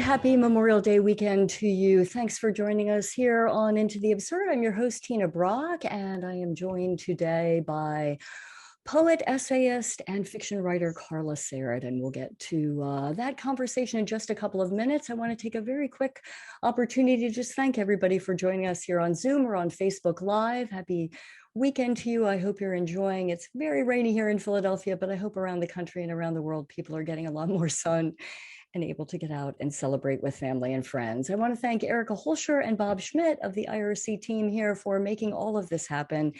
happy Memorial Day weekend to you. Thanks for joining us here on Into the Absurd. I'm your host, Tina Brock, and I am joined today by poet, essayist, and fiction writer Carla Sarett, and we'll get to that conversation in just a couple of minutes. I want to take a very quick opportunity to just thank everybody for joining us here on Zoom or on Facebook Live. Happy weekend to you. I hope you're enjoying. It's very rainy here in Philadelphia, but I hope around the country and around the world, people are getting a lot more sun and able to get out and celebrate with family and friends. I want to thank Erica Holscher and Bob Schmidt of the IRC team here for making all of this happen.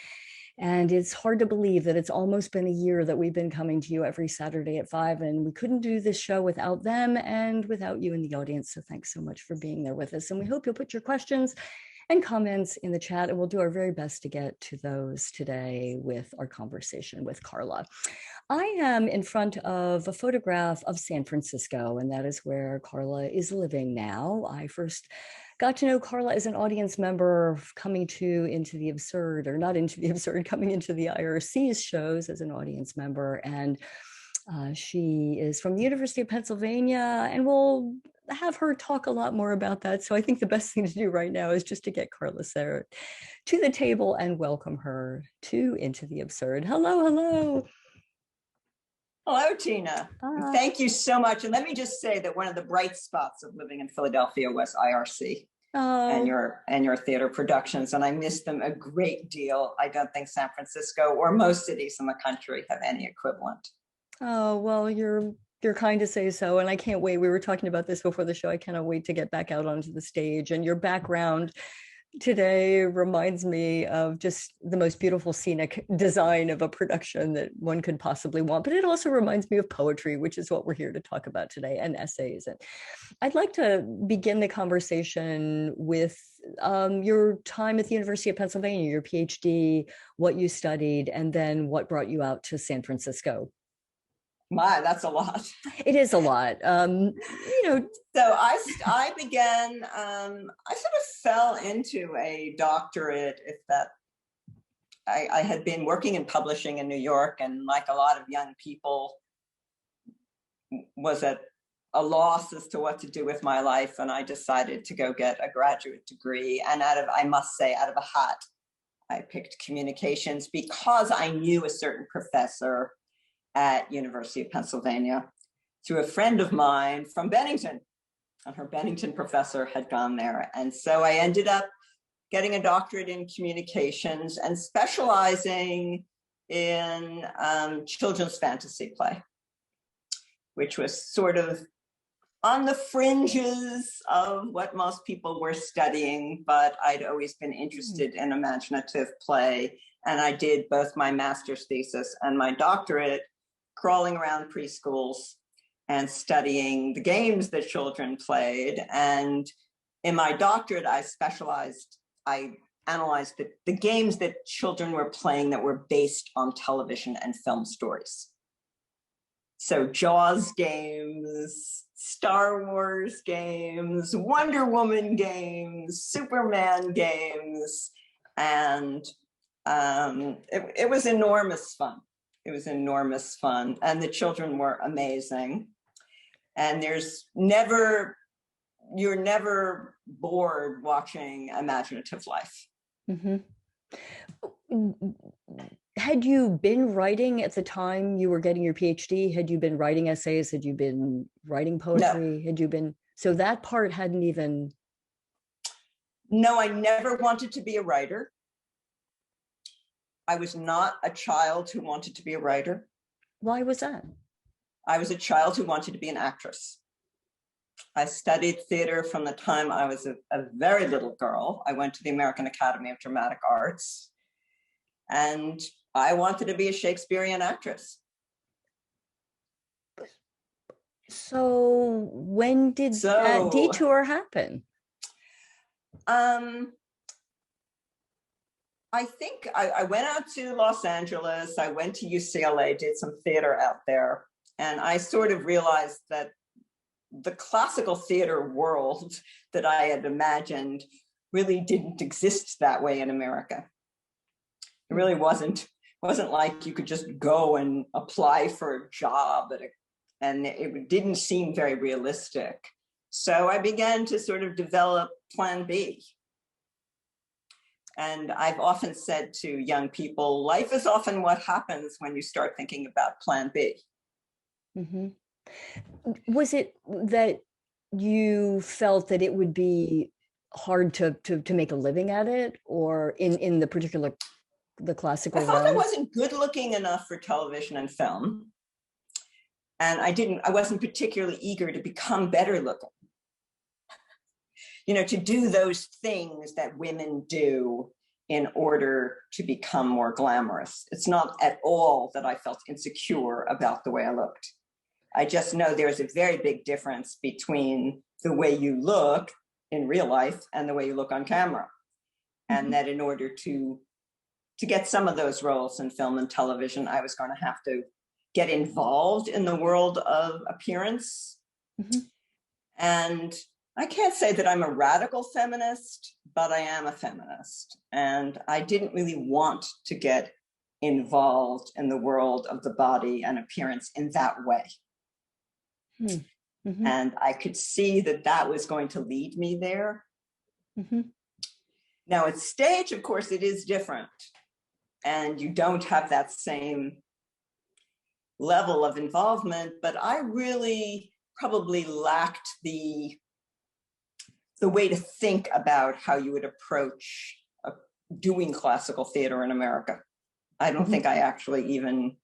And it's hard to believe that it's almost been a year that we've been coming to you every Saturday at 5, and we couldn't do this show without them and without you in the audience. So thanks so much for being there with us. And we hope you'll put your questions and comments in the chat, and we'll do our very best to get to those today with our conversation with Carla. I am in front of a photograph of San Francisco, and that is where Carla is living now. I first got to know Carla as an audience member coming to Into the Absurd, or not Into the Absurd, coming into the IRC's shows as an audience member. And she is from the University of Pennsylvania, and we'll have her talk a lot more about that. So I think the best thing to do right now is just to get Carla Sarett to the table and welcome her to Into the Absurd. Hello, hello. Hello, Tina. Thank you so much. And let me just say that one of the bright spots of living in Philadelphia was IRC and your theater productions. And I miss them a great deal. I don't think San Francisco or most cities in the country have any equivalent. Oh, well, you're kind to say so. And I can't wait. We were talking about this before the show. I cannot wait to get back out onto the stage. And your background today reminds me of just the most beautiful scenic design of a production that one could possibly want. But it also reminds me of poetry, which is what we're here to talk about today, and essays. And I'd like to begin the conversation with your time at the University of Pennsylvania, your PhD, what you studied, and then what brought you out to San Francisco. My, that's a lot. It is a lot. So I began, I sort of fell into a doctorate, if that, I had been working in publishing in New York, and like a lot of young people, was at a loss as to what to do with my life. And I decided to go get a graduate degree. And I must say, out of a hat, I picked communications because I knew a certain professor at University of Pennsylvania through a friend of mine from Bennington, and her Bennington professor had gone there. And so I ended up getting a doctorate in communications and specializing in children's fantasy play, which was sort of on the fringes of what most people were studying, but I'd always been interested in imaginative play. And I did both my master's thesis and my doctorate crawling around preschools and studying the games that children played. And in my doctorate, I analyzed the games that children were playing that were based on television and film stories. So Jaws games, Star Wars games, Wonder Woman games, Superman games, and it was enormous fun. It was enormous fun, and the children were amazing. And you're never bored watching Imaginative Life. Mm-hmm. Had you been writing at the time you were getting your PhD? Had you been writing essays? Had you been writing poetry? No. So that part hadn't even... No, I never wanted to be a writer. I was not a child who wanted to be a writer. Why was that? I was a child who wanted to be an actress. I studied theater from the time I was a very little girl. I went to the American Academy of Dramatic Arts, and I wanted to be a Shakespearean actress. So when did that detour happen? I think I went out to Los Angeles. I went to UCLA, did some theater out there. And I sort of realized that the classical theater world that I had imagined really didn't exist that way in America. It really wasn't like you could just go and apply for a job and it didn't seem very realistic. So I began to sort of develop plan B. And I've often said to young people, life is often what happens when you start thinking about plan B. Mm-hmm. Was it that you felt that it would be hard to make a living at it, or in the classical I thought realm? I wasn't good looking enough for television and film. And I wasn't particularly eager to become better looking. You know, to do those things that women do in order to become more glamorous. It's not at all that I felt insecure about the way I looked. I just know there's a very big difference between the way you look in real life and the way you look on camera. Mm-hmm. And that in order to get some of those roles in film and television, I was going to have to get involved in the world of appearance. Mm-hmm. And I can't say that I'm a radical feminist, but I am a feminist. And I didn't really want to get involved in the world of the body and appearance in that way. Mm-hmm. And I could see that that was going to lead me there. Mm-hmm. Now, at stage, of course, it is different. And you don't have that same level of involvement, but I really probably lacked the way to think about how you would approach doing classical theater in America. I don't think I actually even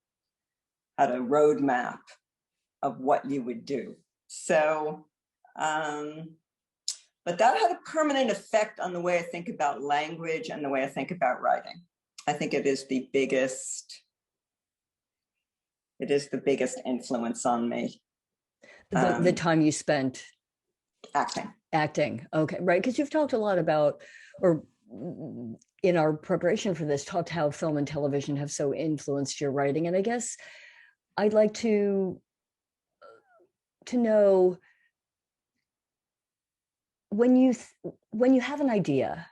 had a roadmap of what you would do. So, but that had a permanent effect on the way I think about language and the way I think about writing. I think it is the biggest influence on me. The time you spent acting. Okay, right. Because you've talked a lot about, or in our preparation for this, talked how film and television have so influenced your writing. And I guess I'd like to know, when you have an idea,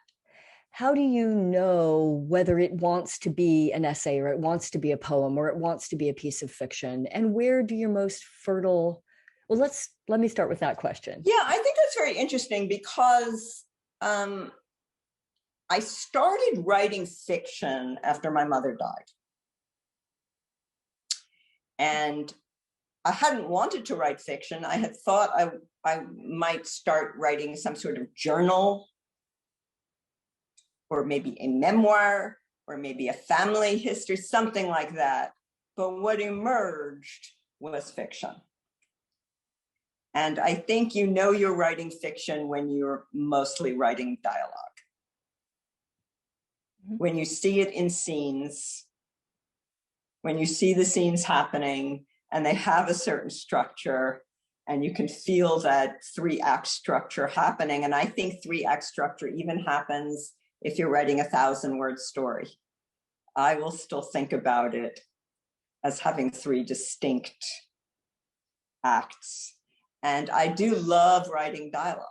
how do you know whether it wants to be an essay, or it wants to be a poem, or it wants to be a piece of fiction? And where do your most fertile... Well, let me start with that question. Yeah, I think that's very interesting, because I started writing fiction after my mother died. And I hadn't wanted to write fiction. I had thought I might start writing some sort of journal, or maybe a memoir, or maybe a family history, something like that. But what emerged was fiction. And I think you know you're writing fiction when you're mostly writing dialogue. Mm-hmm. When you see it in scenes, when you see the scenes happening and they have a certain structure, and you can feel that 3-act structure happening. And I think 3-act structure even happens if you're writing a 1,000-word story. I will still think about it as having 3 distinct acts. And I do love writing dialogue.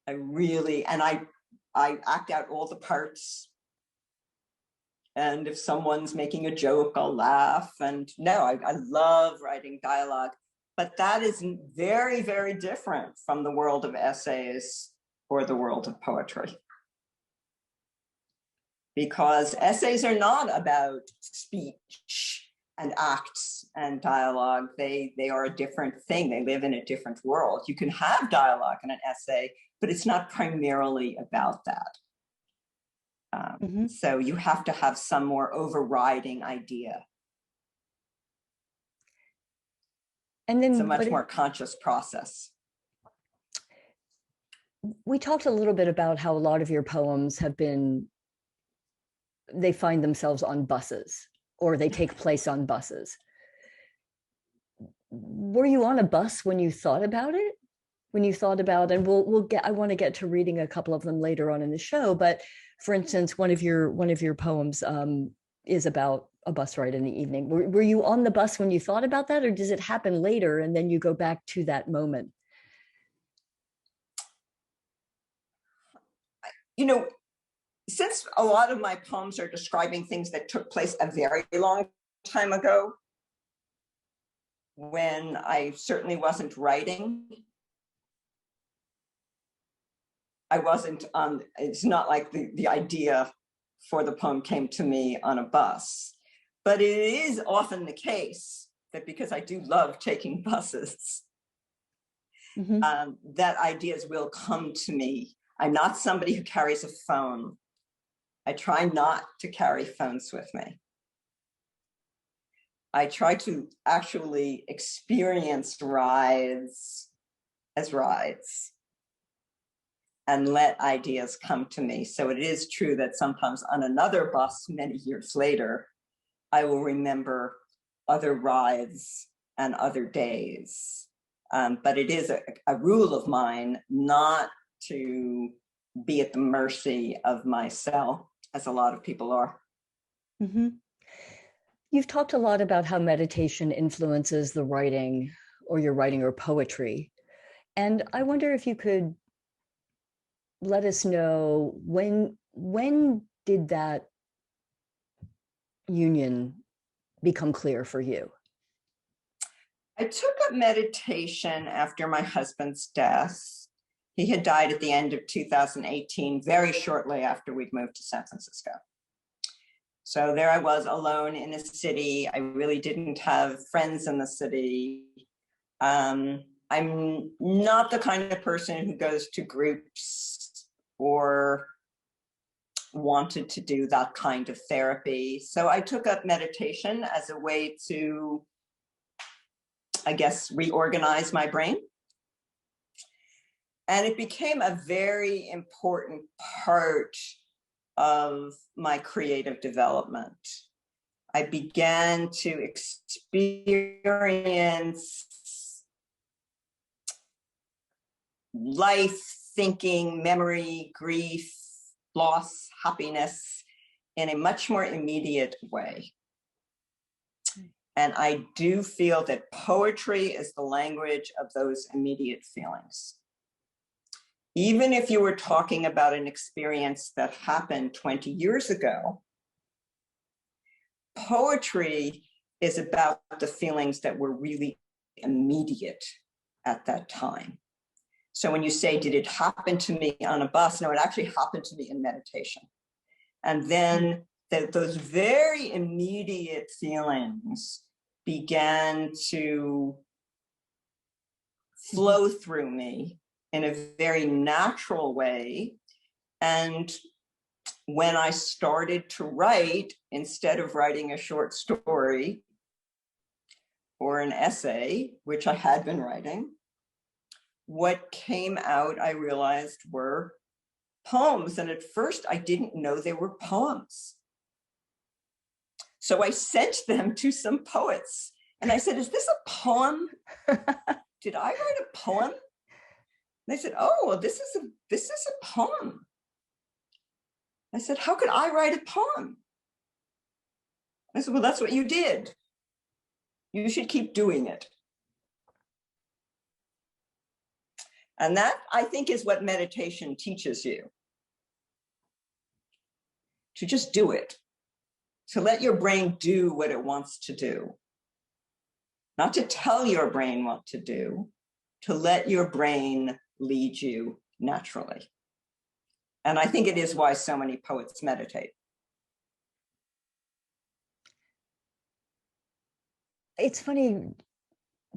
I act out all the parts. And if someone's making a joke, I'll laugh. And no, I love writing dialogue. But that is very, very different from the world of essays or the world of poetry. Because essays are not about speech and acts and dialogue. They are a different thing. They live in a different world. You can have dialogue in an essay, but it's not primarily about that. So you have to have some more overriding idea. And then it's a much more conscious process. We talked a little bit about how a lot of your poems they find themselves on buses, or they take place on buses. Were you on a bus when you thought about it? When you thought about, and I want to get to reading a couple of them later on in the show, but for instance, one of your poems is about a bus ride in the evening. Were you on the bus when you thought about that, or does it happen later and then you go back to that moment? You know, since a lot of my poems are describing things that took place a very long time ago, when I certainly wasn't writing, it's not like the idea for the poem came to me on a bus, but it is often the case that because I do love taking buses, that ideas will come to me. I'm not somebody who carries a phone. I try not to carry phones with me. I try to actually experience rides as rides and let ideas come to me. So it is true that sometimes on another bus many years later, I will remember other rides and other days. But it is a rule of mine not to be at the mercy of myself, as a lot of people are. You've talked a lot about how meditation influences the writing or your writing or poetry. And I wonder if you could let us know when did that union become clear for you? I took up meditation after my husband's death. He had died at the end of 2018, very shortly after we'd moved to San Francisco. So there I was alone in a city. I really didn't have friends in the city. I'm not the kind of person who goes to groups or wanted to do that kind of therapy. So I took up meditation as a way to, I guess, reorganize my brain. And it became a very important part of my creative development. I began to experience life, thinking, memory, grief, loss, happiness in a much more immediate way. And I do feel that poetry is the language of those immediate feelings. Even if you were talking about an experience that happened 20 years ago, poetry is about the feelings that were really immediate at that time. So when you say, did it happen to me on a bus? No, it actually happened to me in meditation. And then those very immediate feelings began to flow through me in a very natural way. And when I started to write, instead of writing a short story or an essay, which I had been writing, what came out, I realized, were poems. And at first, I didn't know they were poems. So I sent them to some poets. And I said, is this a poem? Did I write a poem? They said, oh, well, this is a poem. I said, how could I write a poem? I said, well, that's what you did. You should keep doing it. And that, I think, is what meditation teaches you. To just do it. To let your brain do what it wants to do. Not to tell your brain what to do, to let your brain lead you naturally. And I think it is why so many poets meditate. It's funny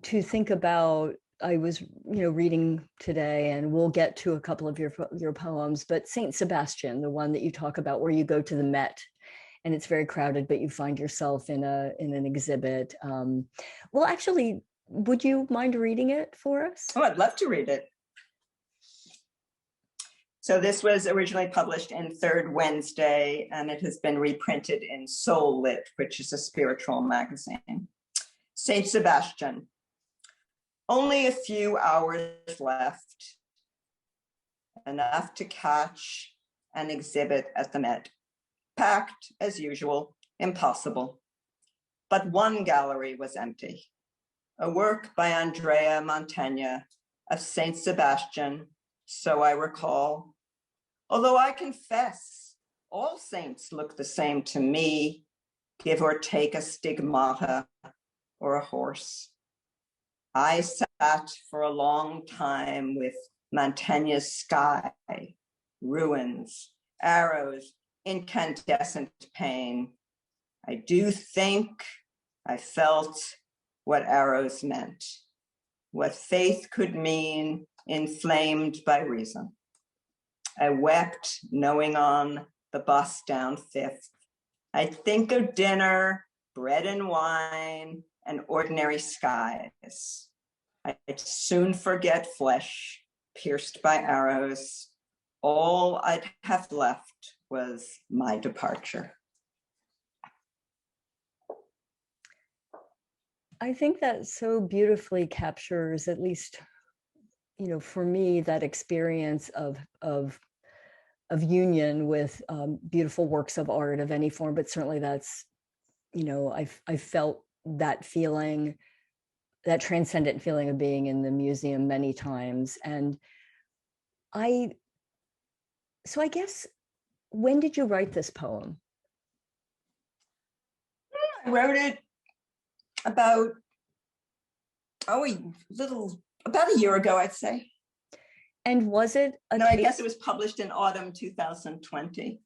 to think about. I was, reading today, and we'll get to a couple of your poems, but Saint Sebastian, the one that you talk about, where you go to the Met, and it's very crowded, but you find yourself in an exhibit. Well, actually, would you mind reading it for us? Oh, I'd love to read it. So this was originally published in Third Wednesday, and it has been reprinted in Soul Lit, which is a spiritual magazine. Saint Sebastian. Only a few hours left, enough to catch an exhibit at the Met. Packed as usual, impossible. But one gallery was empty. A work by Andrea Mantegna of Saint Sebastian, so I recall. Although I confess, all saints look the same to me, give or take a stigmata or a horse. I sat for a long time with Mantegna's sky ruins, arrows, incandescent pain. I do think I felt what arrows meant, what faith could mean, inflamed by reason. I wept, knowing on the bus down Fifth. I think of dinner, bread and wine, and ordinary skies. I'd soon forget flesh pierced by arrows. All I'd have left was my departure. I think that so beautifully captures, at least, for me, that experience of union with beautiful works of art of any form, but certainly that's, I felt that feeling, that transcendent feeling of being in the museum many times. And so I guess, when did you write this poem? I wrote it about a year ago, I'd say. And was it I guess it was published in autumn 2020.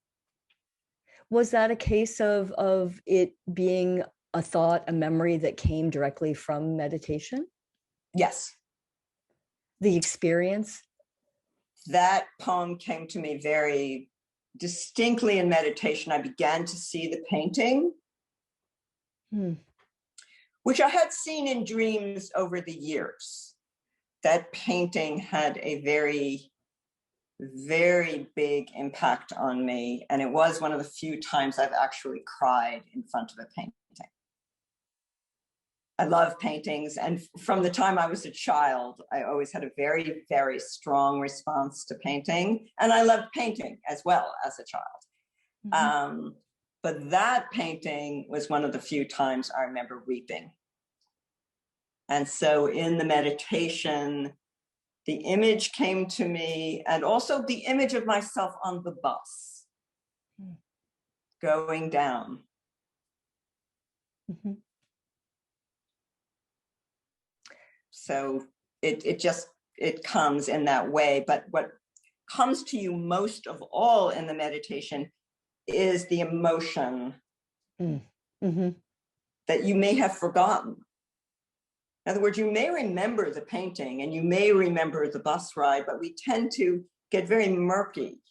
Was that a case of it being a thought, a memory that came directly from meditation? Yes. The experience? That poem came to me very distinctly in meditation. I began to see the painting, which I had seen in dreams over the years. That painting had a very, very big impact on me. And it was one of the few times I've actually cried in front of a painting. I love paintings. And from the time I was a child, I always had a very, very strong response to painting. And I loved painting as well as a child. But that painting was one of the few times I remember weeping. And so in the meditation, the image came to me, and also the image of myself on the bus, going down. So it comes in that way. But what comes to you most of all in the meditation is the emotion that you may have forgotten. In other words, you may remember the painting and you may remember the bus ride, but we tend to get very murky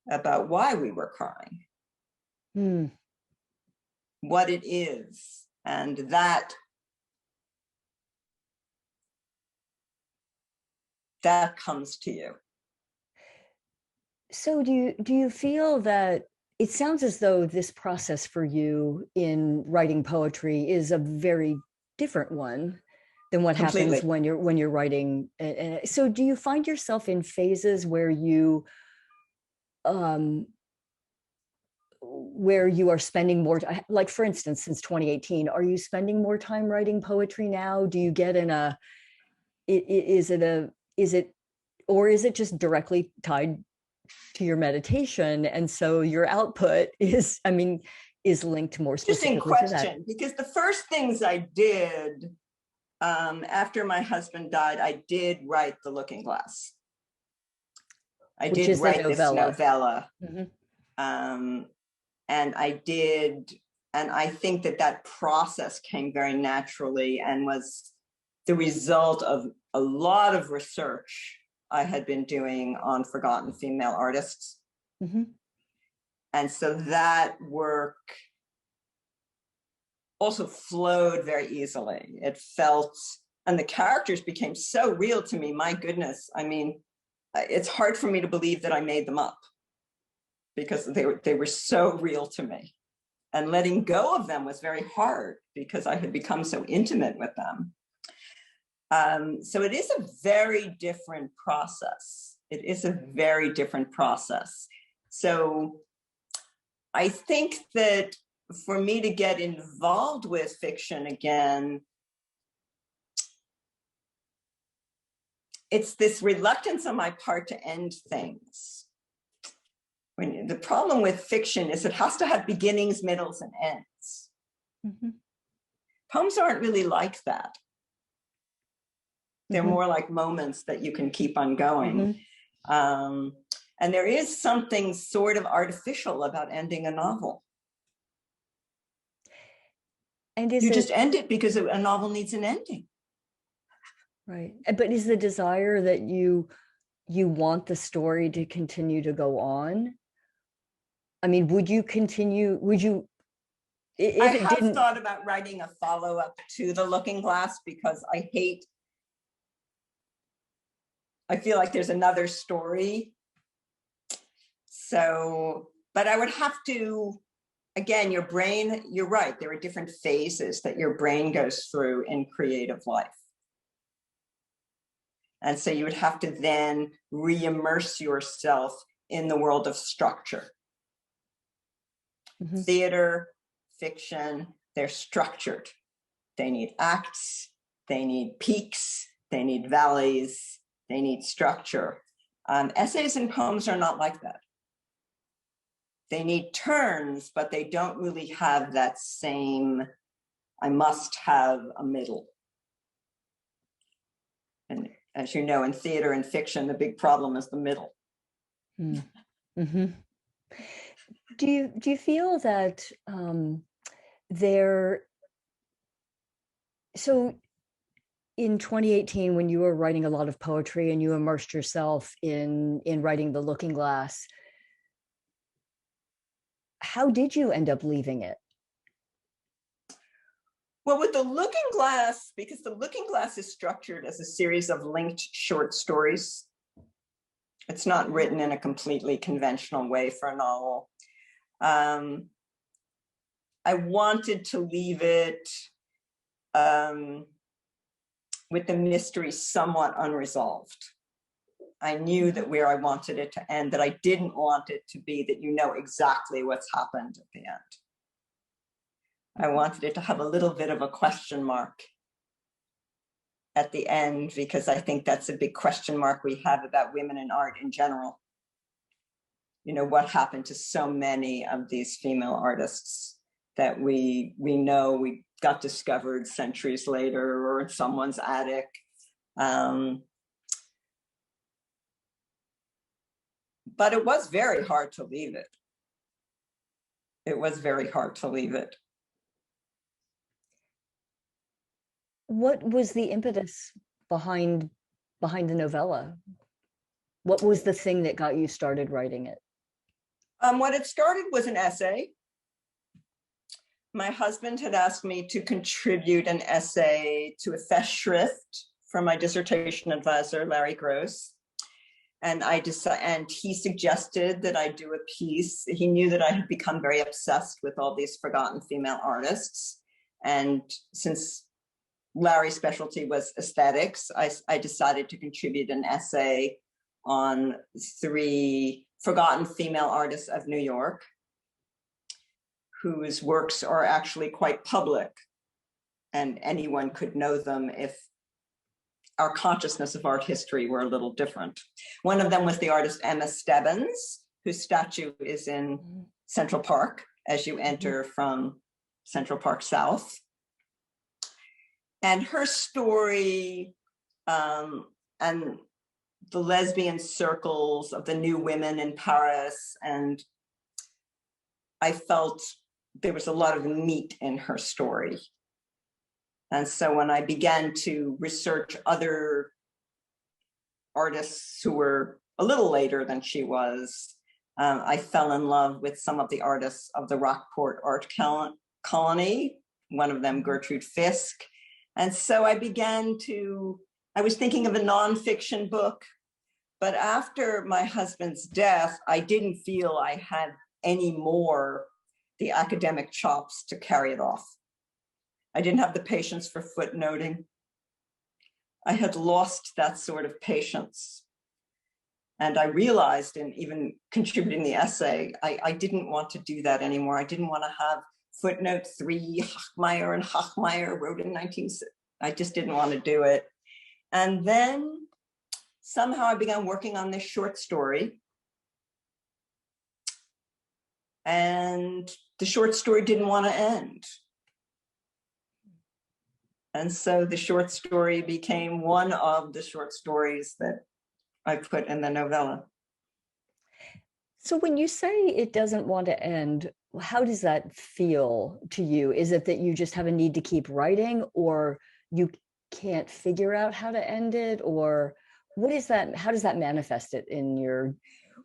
about why we were crying, what it is, and that comes to you. So do you feel that it sounds as though this process for you in writing poetry is a very different one than what Completely. happens when you're writing? So do you find yourself in phases where you are spending more time, like for instance, since 2018, are you spending more time writing poetry now? Do you get in is it just directly tied to your meditation, and so your output is linked more specifically to that? Interesting question, because the first things I did after my husband died, I did write The Looking Glass. I did write this novella. And I think that process came very naturally and was the result of a lot of research I had been doing on forgotten female artists. And so that work also flowed very easily. It felt, and the characters became so real to me, my goodness. I mean, it's hard for me to believe that I made them up, because they were so real to me. And letting go of them was very hard because I had become so intimate with them. So it is a very different process. It is a very different process. So I think that for me to get involved with fiction again, it's this reluctance on my part to end things. When the problem with fiction is it has to have beginnings, middles, and ends. Poems aren't really like that. They're more like moments that you can keep on going. And there is something sort of artificial about ending a novel. And you just end it because a novel needs an ending. Right. But is the desire that you want the story to continue to go on? I mean, would you continue, if I it have didn't... thought about writing a follow-up to The Looking Glass because I feel like there's another story. So, but I would have to, again, your brain, you're right, there are different phases that your brain goes through in creative life. And so you would have to then re-immerse yourself in the world of structure. Mm-hmm. Theater, fiction, they're structured. They need acts, they need peaks, they need valleys, they need structure. Essays and poems are not like that. They need turns, but they don't really have that same, I must have a middle. And as you know, in theater and fiction, the big problem is the middle. Mm-hmm. Do you feel that so in 2018, when you were writing a lot of poetry and you immersed yourself in writing The Looking Glass, how did you end up leaving it? Well, with The Looking Glass, because The Looking Glass is structured as a series of linked short stories. It's not written in a completely conventional way for a novel. I wanted to leave it with the mystery somewhat unresolved. I knew that where I wanted it to end, that I didn't want it to be that you know exactly what's happened at the end. I wanted it to have a little bit of a question mark at the end, because I think that's a big question mark we have about women in art in general. You know, what happened to so many of these female artists that we know we got discovered centuries later or in someone's attic. But it was very hard to leave it. It was very hard to leave it. What was the impetus behind the novella? What was the thing that got you started writing it? What it started was an essay. My husband had asked me to contribute an essay to a Festschrift from my dissertation advisor, Larry Gross. And he suggested that I do a piece. He knew that I had become very obsessed with all these forgotten female artists. And since Larry's specialty was aesthetics, I decided to contribute an essay on 3 forgotten female artists of New York, whose works are actually quite public, and anyone could know them if our consciousness of art history were a little different. One of them was the artist Emma Stebbins, whose statue is in Central Park as you enter from Central Park South. And her story and the lesbian circles of the new women in Paris, and I felt there was a lot of meat in her story. And so when I began to research other artists who were a little later than she was, I fell in love with some of the artists of the Rockport Art Colony, one of them Gertrude Fisk. And so I was thinking of a nonfiction book, but after my husband's death, I didn't feel I had any more the academic chops to carry it off. I didn't have the patience for footnoting. I had lost that sort of patience. And I realized in even contributing the essay, I didn't want to do that anymore. I didn't want to have footnote 3, Hochmeyer and Hochmeyer wrote in 1960. I just didn't want to do it. And then somehow I began working on this short story. And the short story didn't want to end. And so the short story became one of the short stories that I put in the novella. So when you say it doesn't want to end, how does that feel to you? Is it that you just have a need to keep writing, or you can't figure out how to end it, or what is that? How does that manifest it in Well, your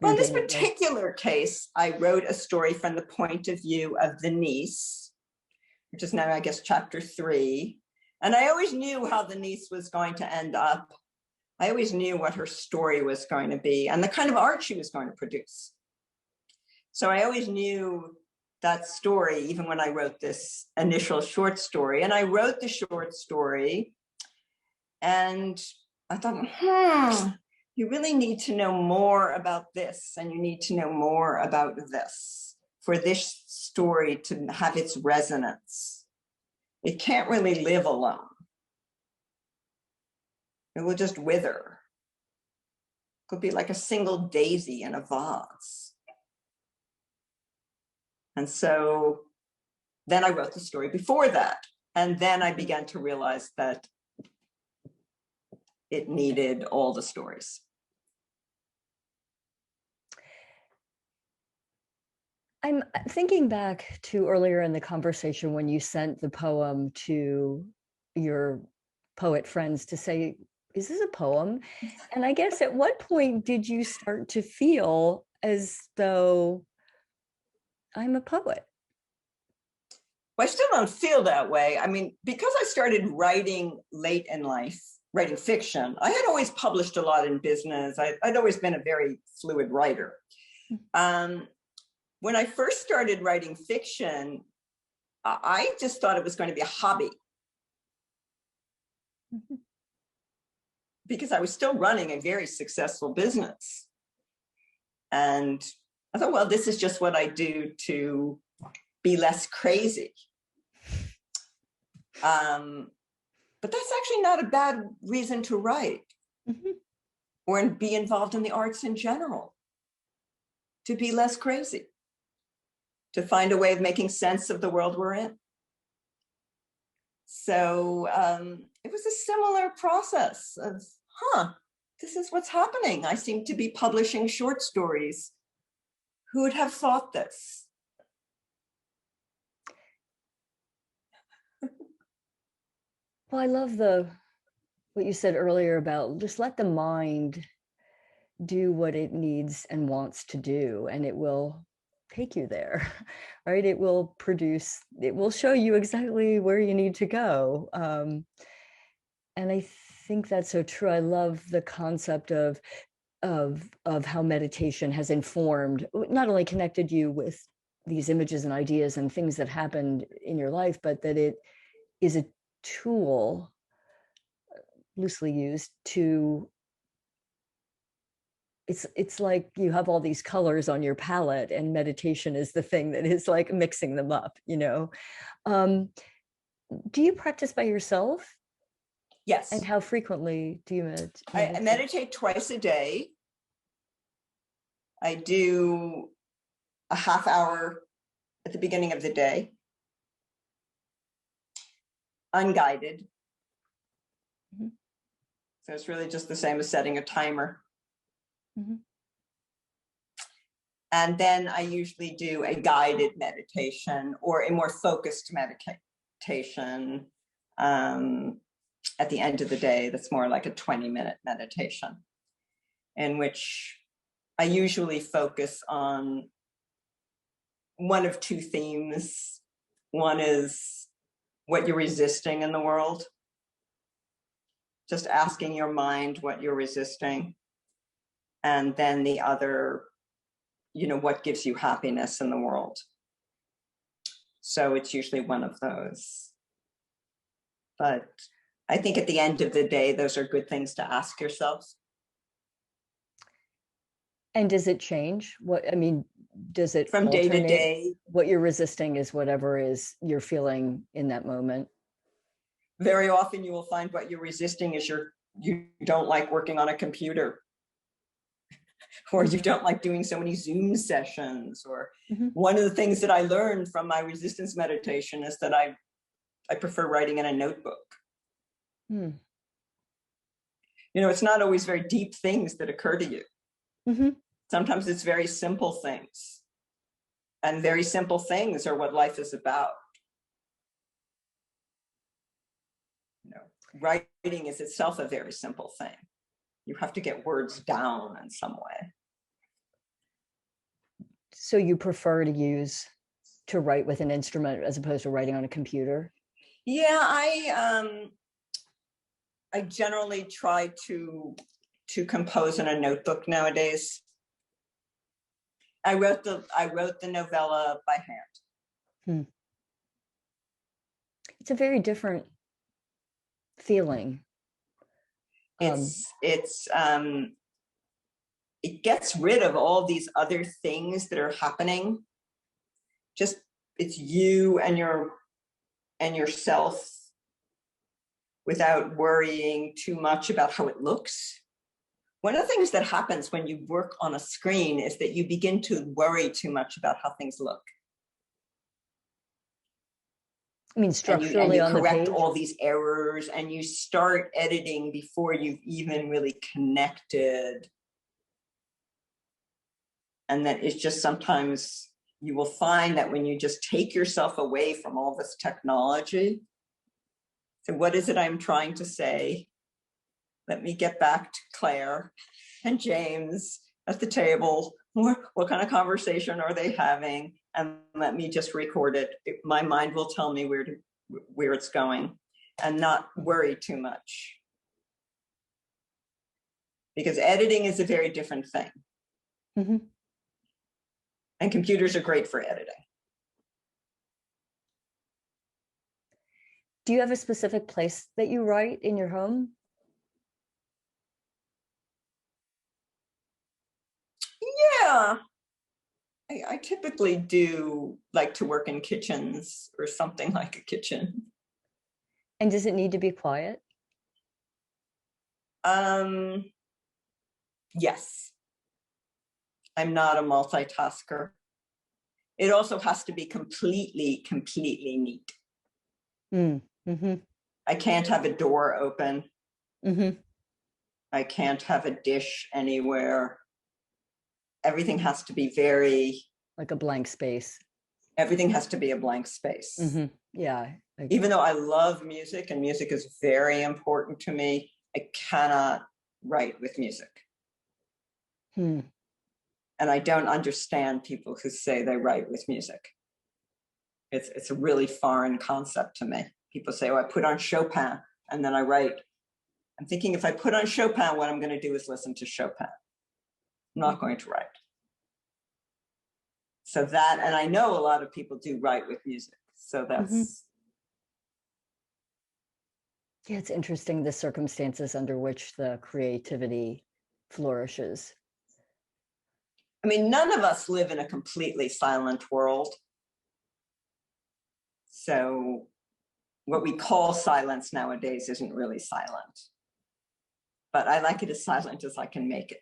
in this daily life? particular case, I wrote a story from the point of view of the niece, which is now, I guess, chapter 3. And I always knew how the niece was going to end up. I always knew what her story was going to be and the kind of art she was going to produce. So I always knew that story, even when I wrote this initial short story. And I wrote the short story and I thought, you really need to know more about this, and you need to know more about this for this story to have its resonance. It can't really live alone. It will just wither. It could be like a single daisy in a vase. And so then I wrote the story before that. And then I began to realize that it needed all the stories. I'm thinking back to earlier in the conversation when you sent the poem to your poet friends to say, is this a poem? And I guess at what point did you start to feel as though I'm a poet? Well, I still don't feel that way. I mean, because I started writing late in life, writing fiction, I had always published a lot in business. I'd always been a very fluid writer. When I first started writing fiction, I just thought it was going to be a hobby. Because I was still running a very successful business. And I thought, well, this is just what I do to be less crazy. But that's actually not a bad reason to write or be involved in the arts in general, to be less crazy, to find a way of making sense of the world we're in. So it was a similar process of, this is what's happening. I seem to be publishing short stories. Who would have thought this? Well, I love what you said earlier about just let the mind do what it needs and wants to do, and it will take you there, right? It will show you exactly where you need to go. And I think that's so true. I love the concept of how meditation has informed, not only connected you with these images and ideas and things that happened in your life, but that it is a tool, loosely used, to it's like you have all these colors on your palette, and meditation is the thing that is like mixing them up, do you practice by yourself? Yes. And how frequently do you meditate? I meditate twice a day. I do a half hour at the beginning of the day, unguided. So it's really just the same as setting a timer. And then I usually do a guided meditation or a more focused meditation at the end of the day. That's more like a 20-minute meditation, in which I usually focus on one of two themes. One is what you're resisting in the world. Just asking your mind what you're resisting. And then the other, what gives you happiness in the world. So it's usually one of those. But I think at the end of the day, those are good things to ask yourselves. And does it change? Does it from day to day? What you're resisting is whatever is you're feeling in that moment. Very often you will find what you're resisting is you don't like working on a computer, or you don't like doing so many Zoom sessions, or one of the things that I learned from my resistance meditation is that I prefer writing in a notebook. It's not always very deep things that occur to you. Sometimes it's very simple things. And very simple things are what life is about. You know, writing is itself a very simple thing. You have to get words down in some way. So you prefer to write with an instrument as opposed to writing on a computer? Yeah, I generally try to compose in a notebook nowadays. I wrote the novella by hand. It's a very different feeling. It gets rid of all these other things that are happening. Just it's you and yourself without worrying too much about how it looks. One of the things that happens when you work on a screen is that you begin to worry too much about how things look. I mean, structurally and you on correct the page? all these errors, and you start editing before you've even really connected. And that it's just sometimes you will find that when you just take yourself away from all this technology, so what is it I'm trying to say? Let me get back to Claire and James at the table. What kind of conversation are they having? And let me just record it. My mind will tell me where it's going, and not worry too much. Because editing is a very different thing. Mm-hmm. And computers are great for editing. Do you have a specific place that you write in your home? Yeah. I typically do like to work in kitchens or something like a kitchen. And does it need to be quiet? Yes. I'm not a multitasker. It also has to be completely neat. Mm-hmm. I can't have a door open. Mm-hmm. I can't have a dish anywhere. Everything has to be very... like a blank space. Everything has to be a blank space. Mm-hmm. Yeah. Even though I love music and music is very important to me, I cannot write with music. And I don't understand people who say they write with music. It's a really foreign concept to me. People say, oh, I put on Chopin and then I write. I'm thinking, if I put on Chopin, what I'm going to do is listen to Chopin. I'm not going to write. So that, and I know a lot of people do write with music. So that's... Yeah, it's interesting the circumstances under which the creativity flourishes. I mean, none of us live in a completely silent world. So what we call silence nowadays isn't really silent. But I like it as silent as I can make it.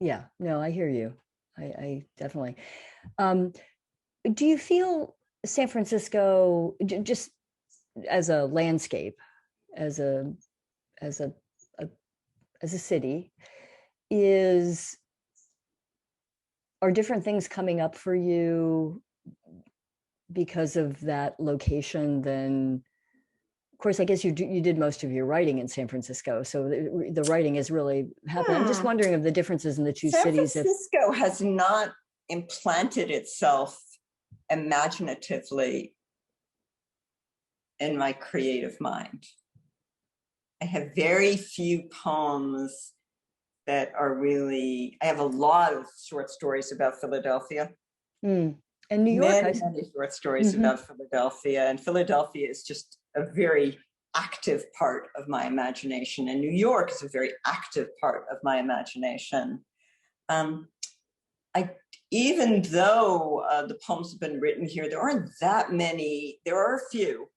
Yeah, no, I hear you. I definitely. Do you feel San Francisco, just as a landscape, as a city, are different things coming up for you because of that location than, of course, I guess you did most of your writing in San Francisco, so the writing is really happening. I'm just wondering of the differences in the two cities. San Francisco has not implanted itself imaginatively in my creative mind. I have very few poems that are really... I have a lot of short stories about Philadelphia. And New York. Many short stories about Philadelphia. And Philadelphia is just a very active part of my imagination. And New York is a very active part of my imagination. Even though the poems have been written here, there aren't that many. There are a few,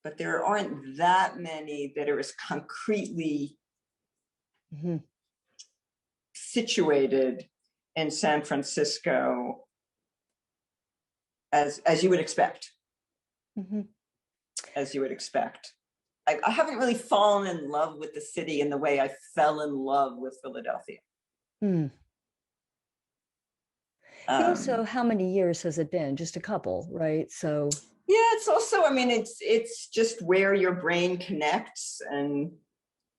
but there aren't that many that are as concretely situated in San Francisco as you would expect. As you would expect. I haven't really fallen in love with the city in the way I fell in love with Philadelphia. Also, how many years has it been? Just a couple, right? So yeah, it's also, I mean, it's just where your brain connects, and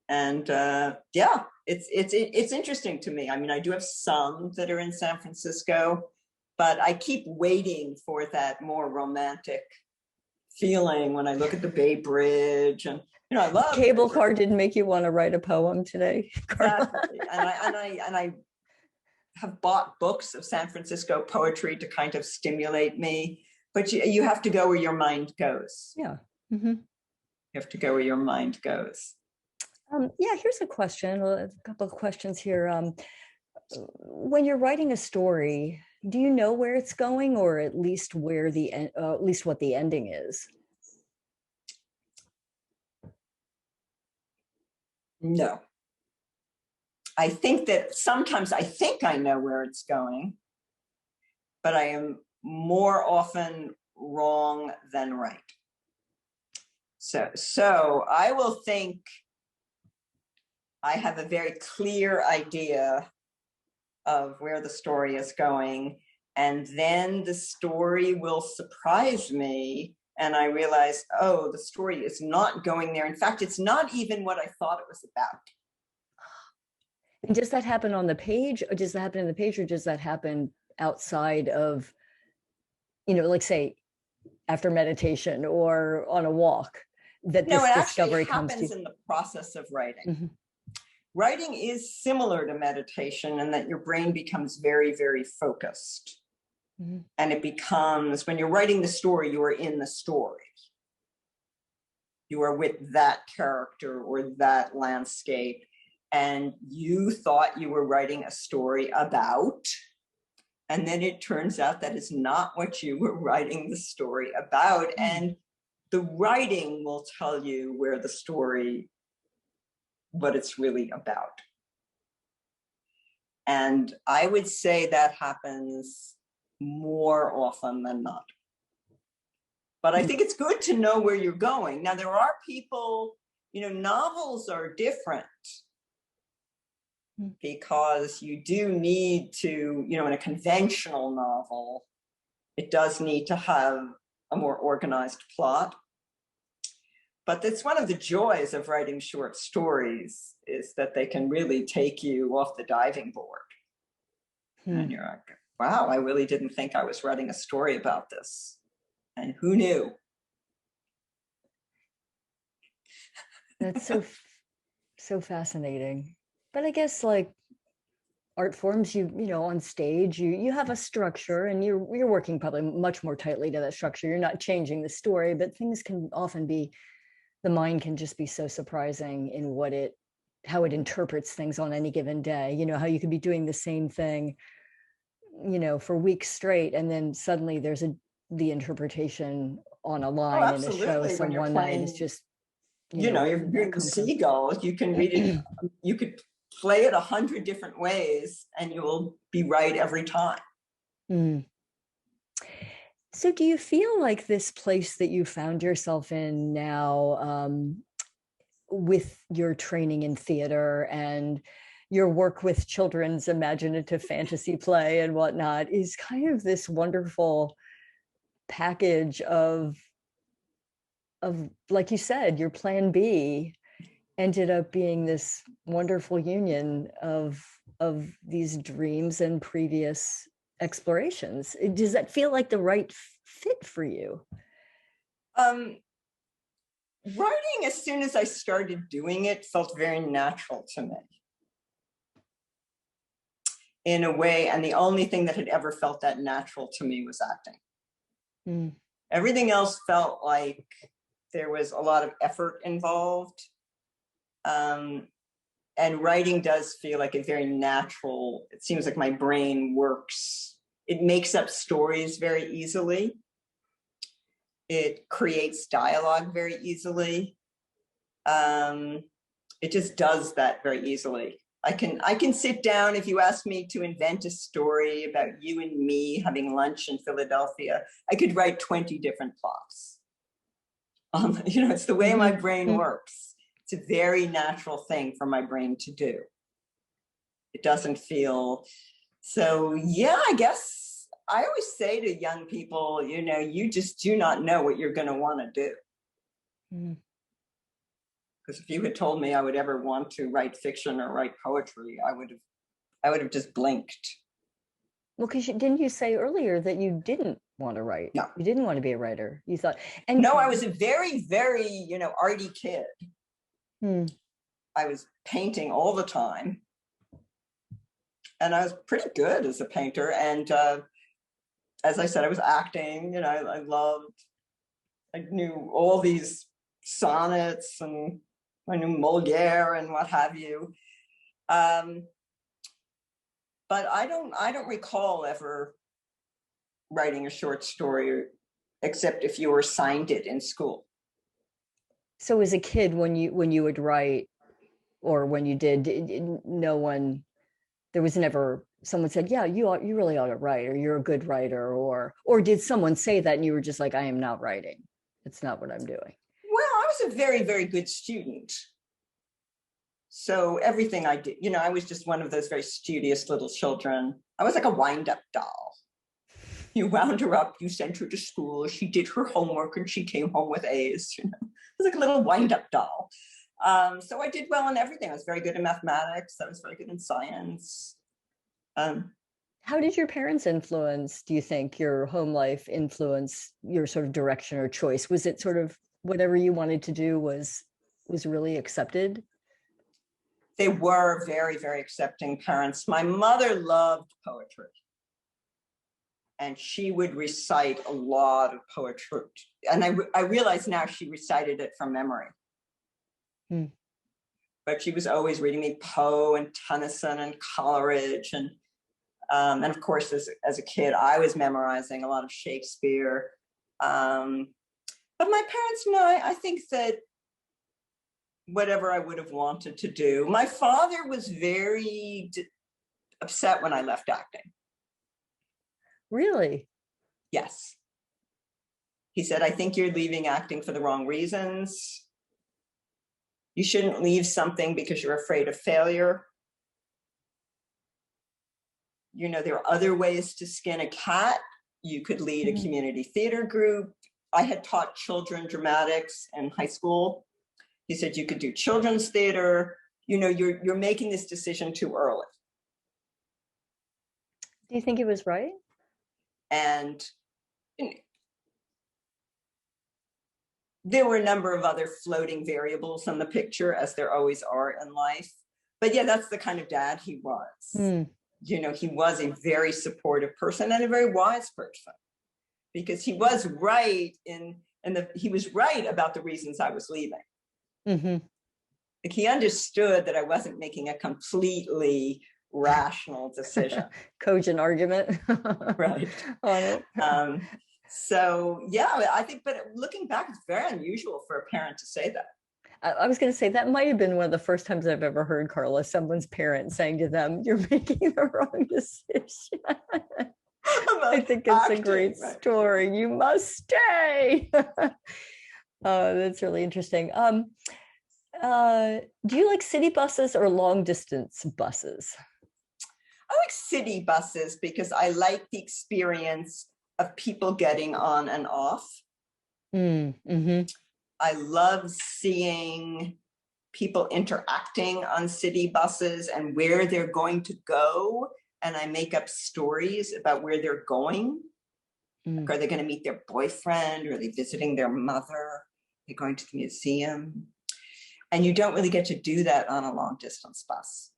yeah, it's interesting to me. I mean, I do have some that are in San Francisco, but I keep waiting for that more romantic feeling when I look at the Bay Bridge, and I love cable car didn't make you want to write a poem today, Carla. exactly. and I have bought books of San Francisco poetry to kind of stimulate me, but you have to go where your mind goes. Yeah. Mm-hmm. You have to go where your mind goes. Yeah, here's a question, a couple of questions here. When you're writing a story, do you know where it's going, or at least where at least what the ending is? No. I think that sometimes I think I know where it's going, but I am more often wrong than right. So I will think I have a very clear idea of where the story is going, and then the story will surprise me, and I realize, oh, the story is not going there. In fact, it's not even what I thought it was about. And does that happen on the page, or does that happen in the page, or does that happen outside of, like say, after meditation or on a walk, that this discovery comes to? No, it actually happens in the process of writing. Mm-hmm. Writing is similar to meditation in that your brain becomes very, very focused. Mm-hmm. And it becomes, when you're writing the story, you are in the story. You are with that character or that landscape. And you thought you were writing a story about, and then it turns out that is not what you were writing the story about. Mm-hmm. And the writing will tell you where the story, what it's really about. And I would say that happens more often than not. But I think it's good to know where you're going. Now, there are people, novels are different, because you do need to, in a conventional novel, it does need to have a more organized plot. But that's one of the joys of writing short stories, is that they can really take you off the diving board. And you're like, wow, I really didn't think I was writing a story about this. And who knew? That's so fascinating. But I guess, like art forms, on stage, you have a structure, and you're working probably much more tightly to that structure. You're not changing the story, but things can often be, the mind can just be so surprising in how it interprets things on any given day. How you could be doing the same thing, for weeks straight, and then suddenly there's the interpretation on a line in a show. So one night is just, you're doing Seagull, you can read it, you could play it 100 different ways, and you'll be right every time. Mm. So do you feel like this place that you found yourself in now, with your training in theater and your work with children's imaginative fantasy play and whatnot, is kind of this wonderful package of, like you said, your plan B ended up being this wonderful union of these dreams and previous explorations? Does that feel like the right fit for you? Writing, as soon as I started doing it, felt very natural to me, in a way. And the only thing that had ever felt that natural to me was acting. Mm. Everything else felt like there was a lot of effort involved. And writing does feel like a very natural, it seems like my brain works. It makes up stories very easily. It creates dialogue very easily. It just does that very easily. I can sit down, if you ask me to invent a story about you and me having lunch in Philadelphia, I could write 20 different plots. It's the way my brain works. It's a very natural thing for my brain to do. It doesn't feel, so yeah, I guess I always say to young people, you just do not know what you're going to want to do. Because if you had told me I would ever want to write fiction or write poetry, I would have just blinked. Well, because didn't you say earlier that you didn't want to write? No. You didn't want to be a writer. You thought, no, I was a very, very, arty kid. I was painting all the time. And I was pretty good as a painter. And as I said, I was acting, I knew all these sonnets, and I knew Moliere and what have you. But I don't recall ever writing a short story, except if you were assigned it in school. So as a kid, when you would write, or when you did, there was never someone said, yeah, you really ought to write, or you're a good writer, or did someone say that and you were just like, I am not writing. It's not what I'm doing. Well, I was a very, very good student. So everything I did, I was just one of those very studious little children. I was like a wind-up doll. You wound her up, you sent her to school, she did her homework, and she came home with A's. It was like a little wind-up doll. So I did well in everything. I was very good in mathematics. I was very good in science. How did your parents influence, do you think, your home life influence your sort of direction or choice? Was it sort of whatever you wanted to do was really accepted? They were very, very accepting parents. My mother loved poetry. And she would recite a lot of poetry. And I realize now she recited it from memory. But she was always reading me Poe and Tennyson and Coleridge. And of course, as a kid, I was memorizing a lot of Shakespeare. But my parents, I think that whatever I would have wanted to do. My father was very upset when I left acting. Really? Yes. He said, I think you're leaving acting for the wrong reasons. You shouldn't leave something because you're afraid of failure. There are other ways to skin a cat. You could lead a community theater group. I had taught children dramatics in high school. He said, you could do children's theater. You're making this decision too early. Do you think it was right? And there were a number of other floating variables in the picture, as there always are in life. But yeah, that's the kind of dad he was. He was a very supportive person and a very wise person, because he was right he was right about the reasons I was leaving. Like, he understood that I wasn't making a completely rational decision. Cogent argument. Right. On it. So yeah, I think, but looking back, it's very unusual for a parent to say that. I was going to say that might have been one of the first times I've ever heard, Carla, someone's parent saying to them, you're making the wrong decision. I think it's a great story. You must stay. That's really interesting. Do you like city buses or long distance buses? I like city buses because I like the experience of people getting on and off. I love seeing people interacting on city buses and where they're going to go. And I make up stories about where they're going. Like, are they going to meet their boyfriend? Are they visiting their mother? Are they going to the museum? And you don't really get to do that on a long distance bus.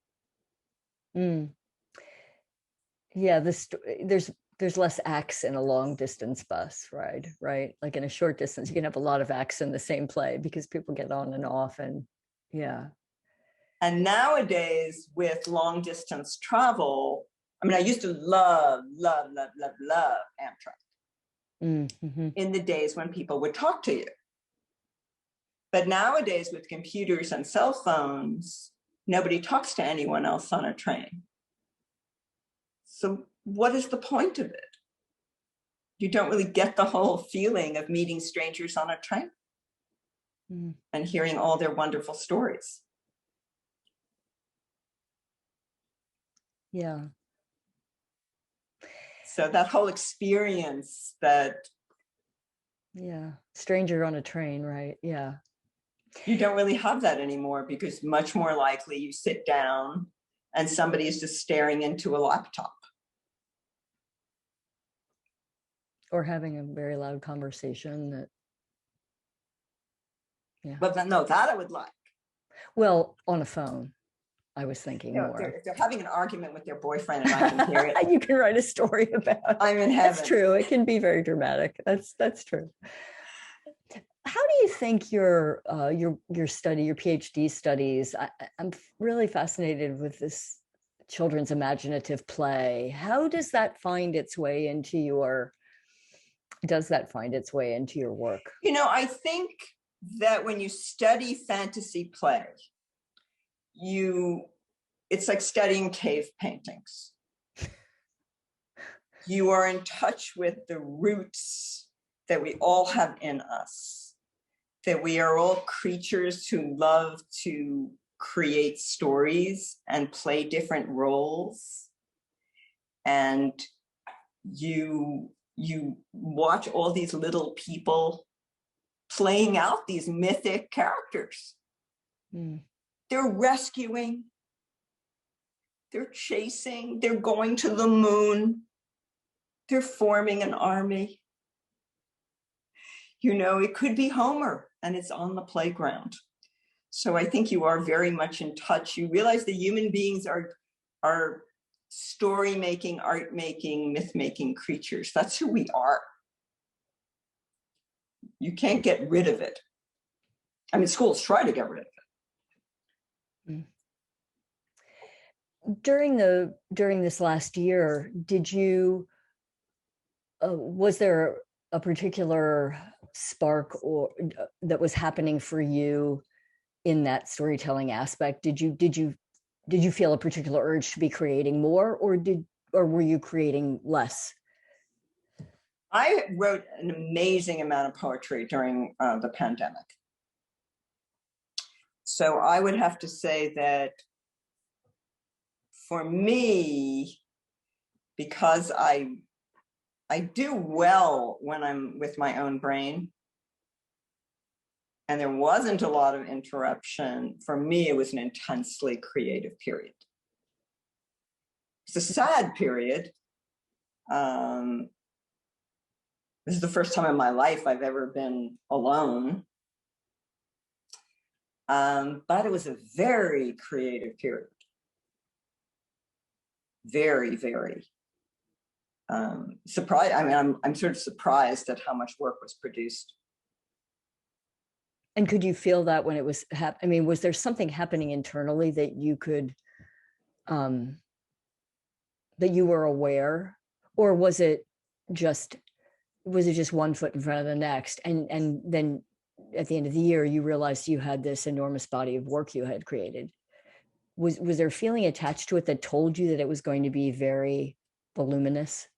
Yeah, there's less acts in a long distance bus ride, right? Like in a short distance, you can have a lot of acts in the same play because people get on and off, and yeah. And nowadays with long distance travel, I mean, I used to love Amtrak in the days when people would talk to you. But nowadays with computers and cell phones, nobody talks to anyone else on a train. So what is the point of it? You don't really get the whole feeling of meeting strangers on a train and hearing all their wonderful stories. Yeah. So that whole experience that. Yeah. Stranger on a train, right? Yeah. You don't really have that anymore, because much more likely you sit down and somebody is just staring into a laptop. Or having a very loud conversation that. Yeah. But no, that I would like. Well, on a phone, I was thinking more. If they're having an argument with their boyfriend and I can hear it. You can write a story about it. I'm in heaven. That's true. It can be very dramatic. That's true. How do you think your study, your PhD studies? I'm really fascinated with this children's imaginative play. How does that find its way into your? Does that find its way into your work? I think that when you study fantasy play, it's like studying cave paintings. You are in touch with the roots that we all have in us, that we are all creatures who love to create stories and play different roles. And you watch all these little people playing out these mythic characters. Mm. They're rescuing, they're chasing, they're going to the moon, they're forming an army. It could be Homer and it's on the playground. So I think you are very much in touch. You realize that human beings are story-making, art-making, myth-making creatures. That's who we are. You can't get rid of it. I mean, schools try to get rid of it. During this last year, did you was there a particular spark or that was happening for you in that storytelling aspect? Did you feel a particular urge to be creating more, or were you creating less? I wrote an amazing amount of poetry during the pandemic. So I would have to say that for me, because I do well when I'm with my own brain, and there wasn't a lot of interruption, for me, it was an intensely creative period. It's a sad period. This is the first time in my life I've ever been alone. But it was a very creative period. Very, very. Surprised. I mean, I'm sort of surprised at how much work was produced. And could you feel that when it was was there something happening internally that you could, that you were aware, or was it just one foot in front of the next, and then at the end of the year you realized you had this enormous body of work you had created? Was there a feeling attached to it that told you that it was going to be very voluminous?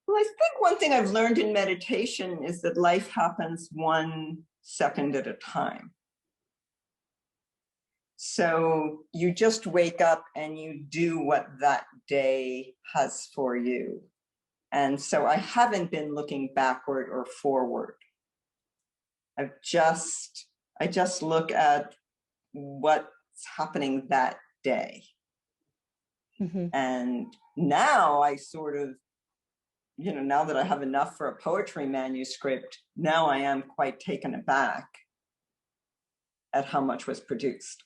Well, I think one thing I've learned in meditation is that life happens 1 second at a time. So you just wake up and you do what that day has for you. And so I haven't been looking backward or forward. I just look at what's happening that day. Mm-hmm. And now I sort of, now that I have enough for a poetry manuscript, now I am quite taken aback at how much was produced.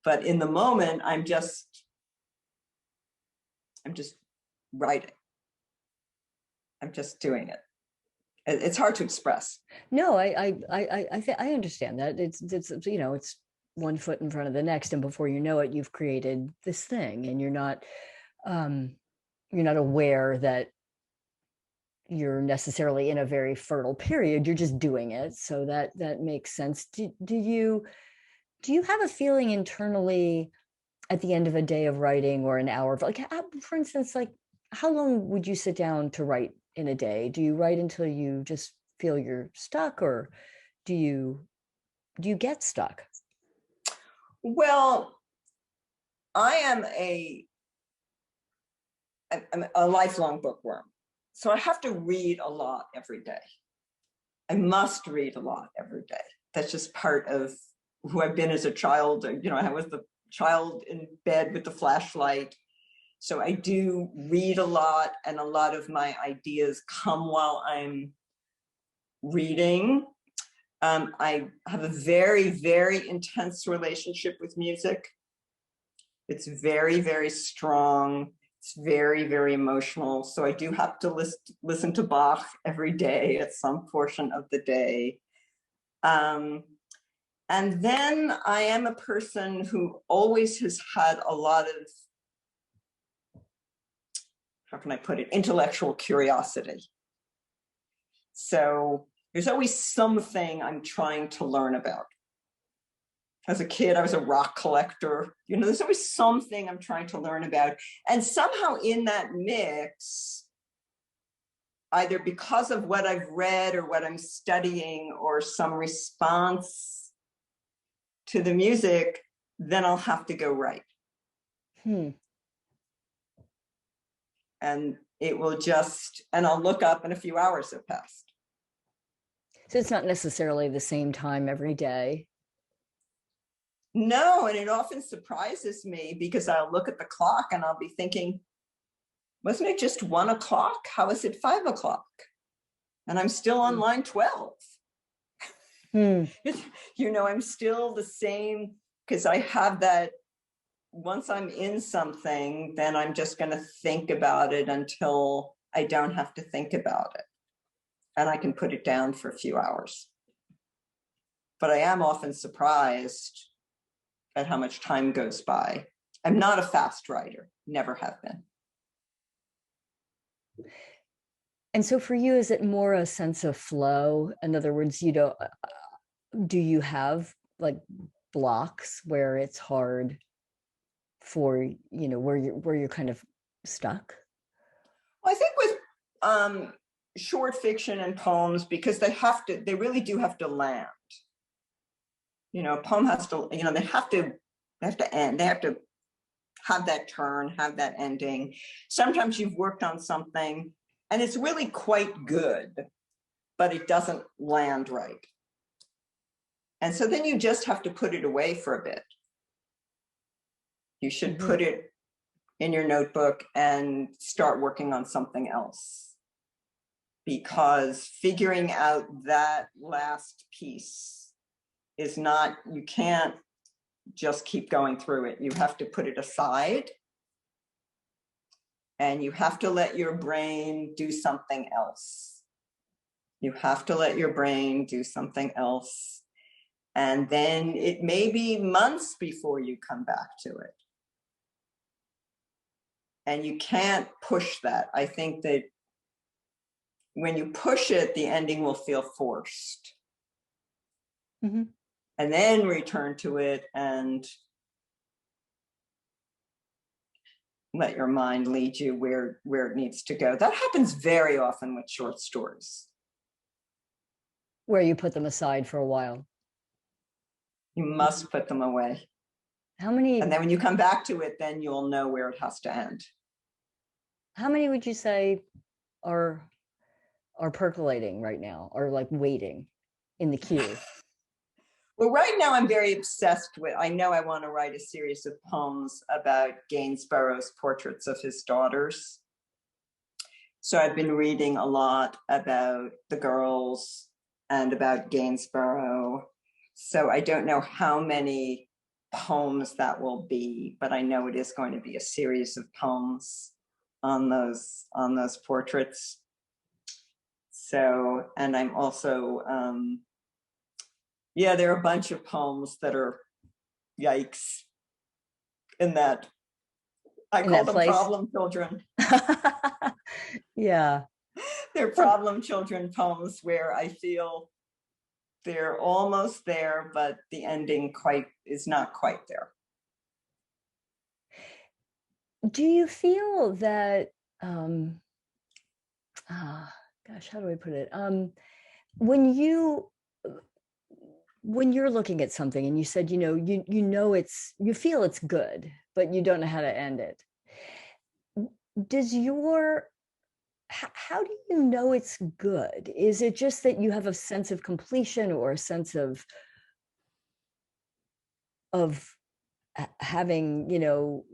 But in the moment, I'm just writing. I'm just doing it. It's hard to express. No, I understand that. It's it's 1 foot in front of the next, and before you know it, you've created this thing, and you're not aware that you're necessarily in a very fertile period. You're just doing it. So that makes sense. Do you have a feeling internally at the end of a day of writing, or an hour of, like, for instance, like, how long would you sit down to write in a day? Do you write until you just feel you're stuck, or do you get stuck? Well, I am a I'm a lifelong bookworm. So I have to read a lot every day. I must read a lot every day. That's just part of who I've been as a child. You know, I was the child in bed with the flashlight. So I do read a lot, and a lot of my ideas come while I'm reading. I have a very, very intense relationship with music. It's very, very strong. It's very, very emotional. So I do have to listen to Bach every day at some portion of the day. And then I am a person who always has had a lot of, how can I put it, intellectual curiosity. So there's always something I'm trying to learn about. As a kid, I was a rock collector. You know, there's always something I'm trying to learn about. And somehow in that mix, either because of what I've read or what I'm studying or some response to the music, then I'll have to go write. And it will just, and I'll look up and a few hours have passed. So it's not necessarily the same time every day. No, and it often surprises me because I'll look at the clock and I'll be thinking, wasn't it just 1 o'clock? How is it 5 o'clock? And I'm still on line 12. You know, I'm still the same because I have that, once I'm in something, then I'm just going to think about it until I don't have to think about it. And I can put it down for a few hours. But I am often surprised at how much time goes by. I'm not a fast writer, never have been. And so for you, is it more a sense of flow? In other words, you don't, do you have like blocks where it's hard for, you know, where you're kind of stuck? Well, I think with short fiction and poems, because they really do have to land. You know, a poem has to, you know, they have to end. They have to have that turn, have that ending. Sometimes you've worked on something and it's really quite good, but it doesn't land right. And so then you just have to put it away for a bit. You should put it in your notebook and start working on something else. Because figuring out that last piece is not, you can't just keep going through it. You have to put it aside and you have to let your brain do something else. You have to let your brain do something else. And then it may be months before you come back to it. And you can't push that. I think that when you push it, the ending will feel forced. And then return to it and let your mind lead you where it needs to go. That happens very often with short stories. Where you put them aside for a while. You must put them away. How many? And then when you come back to it, then you'll know where it has to end. How many would you say are percolating right now, or like waiting in the queue? Well, right now I'm very obsessed with, I know I want to write a series of poems about Gainsborough's portraits of his daughters. So I've been reading a lot about the girls and about Gainsborough. So I don't know how many poems that will be, but I know it is going to be a series of poems on those portraits. So, and I'm also, yeah, there are a bunch of poems that are yikes in that. I call them problem children. Yeah. They're problem children poems where I feel they're almost there, but the ending is not quite there. Do you feel that, gosh, how do I put it? When you're looking at something and you said, you feel it's good, but you don't know how to end it. does your, how do you know it's good? Is it just that you have a sense of completion or a sense of having,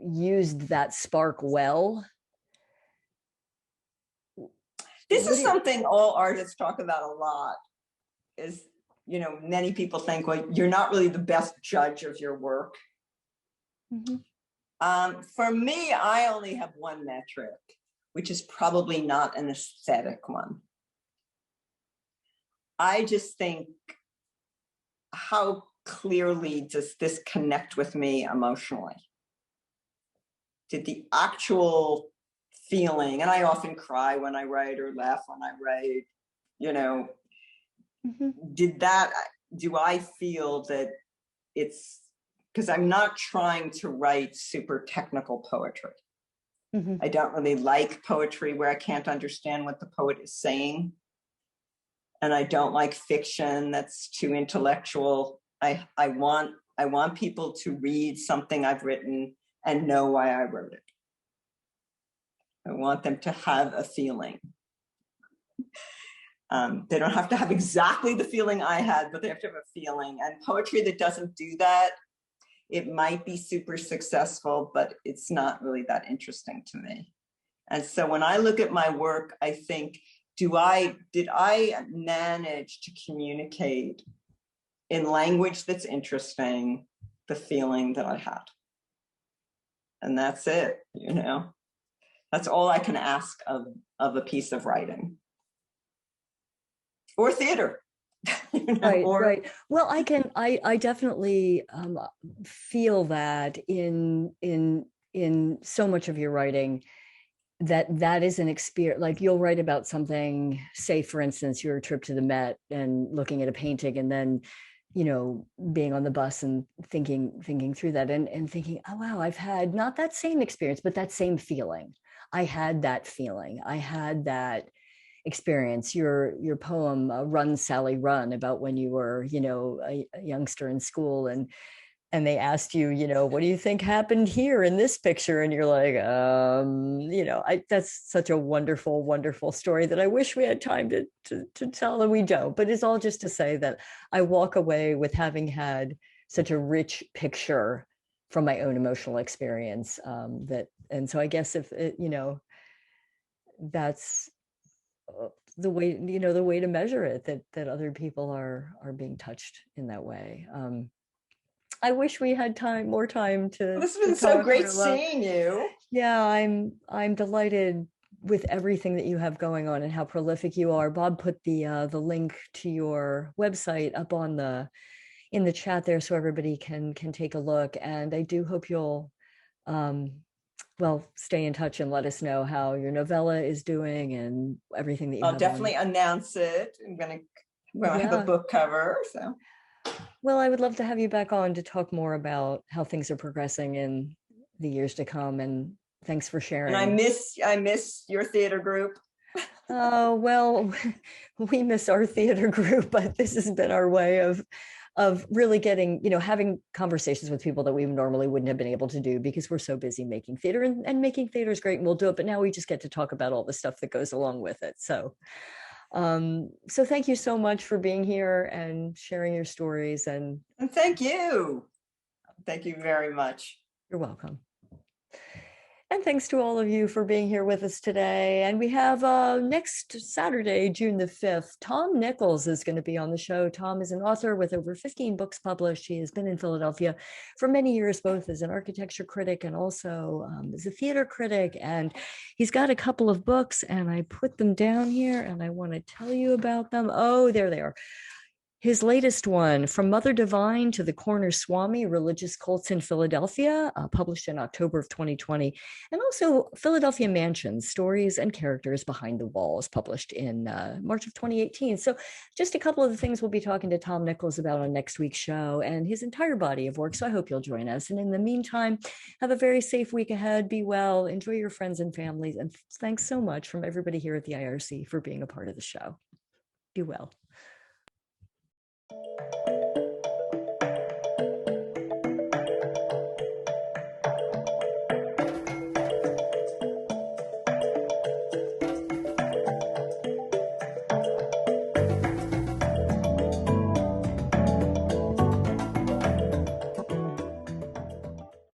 used that spark well? This is something all artists talk about a lot, is, many people think, well, you're not really the best judge of your work. Mm-hmm. For me, I only have one metric, which is probably not an aesthetic one. I just think, how clearly does this connect with me emotionally? Did the actual feeling, and I often cry when I write or laugh when I write, mm-hmm. Do I feel that it's, because I'm not trying to write super technical poetry. Mm-hmm. I don't really like poetry where I can't understand what the poet is saying. And I don't like fiction that's too intellectual. I want people to read something I've written and know why I wrote it. I want them to have a feeling. They don't have to have exactly the feeling I had, but they have to have a feeling. And poetry that doesn't do that, it might be super successful, but it's not really that interesting to me. And so when I look at my work, I think, did I manage to communicate in language that's interesting the feeling that I had? And that's it, That's all I can ask of a piece of writing. Or theater. Right. Well, I definitely feel that in so much of your writing, that is an experience. Like, you'll write about something, say, for instance, your trip to the Met and looking at a painting, and then, being on the bus and thinking through that and thinking, oh, wow, I've had not that same experience, but that same feeling. I had that feeling. I had that experience. Your poem, Run, Sally, Run, about when you were, a youngster in school, and they asked you, what do you think happened here in this picture? And you're like, that's such a wonderful, wonderful story that I wish we had time to tell, and we don't. But it's all just to say that I walk away with having had such a rich picture from my own emotional experience. And so I guess if it, that's the way, the way to measure it, that other people are being touched in that way. I wish we had more time to. This has been so great seeing you. Yeah, I'm delighted with everything that you have going on and how prolific you are. Bob put the link to your website up in the chat there, so everybody can take a look. And I do hope you'll stay in touch and let us know how your novella is doing and everything that you have. I'll definitely announce it. I'm gonna have a book cover, so. Well, I would love to have you back on to talk more about how things are progressing in the years to come. And thanks for sharing. And I miss your theater group. Oh, well, we miss our theater group, but this has been our way of really getting, having conversations with people that we normally wouldn't have been able to do because we're so busy making theater, and making theater is great and we'll do it. But now we just get to talk about all the stuff that goes along with it. So thank you so much for being here and sharing your stories. And thank you. Thank you very much. You're welcome. And thanks to all of you for being here with us today. And we have next Saturday, June the 5th, Tom Nichols is going to be on the show. Tom is an author with over 15 books published. He has been in Philadelphia for many years, both as an architecture critic and also as a theater critic. And he's got a couple of books, and I put them down here and I want to tell you about them. Oh, there they are. His latest one, From Mother Divine to the Corner Swami, Religious Cults in Philadelphia, published in October of 2020. And also Philadelphia Mansions, Stories and Characters Behind the Walls, published in March of 2018. So just a couple of the things we'll be talking to Tom Nichols about on next week's show, and his entire body of work. So I hope you'll join us. And in the meantime, have a very safe week ahead. Be well, enjoy your friends and families. And thanks so much from everybody here at the IRC for being a part of the show. Be well.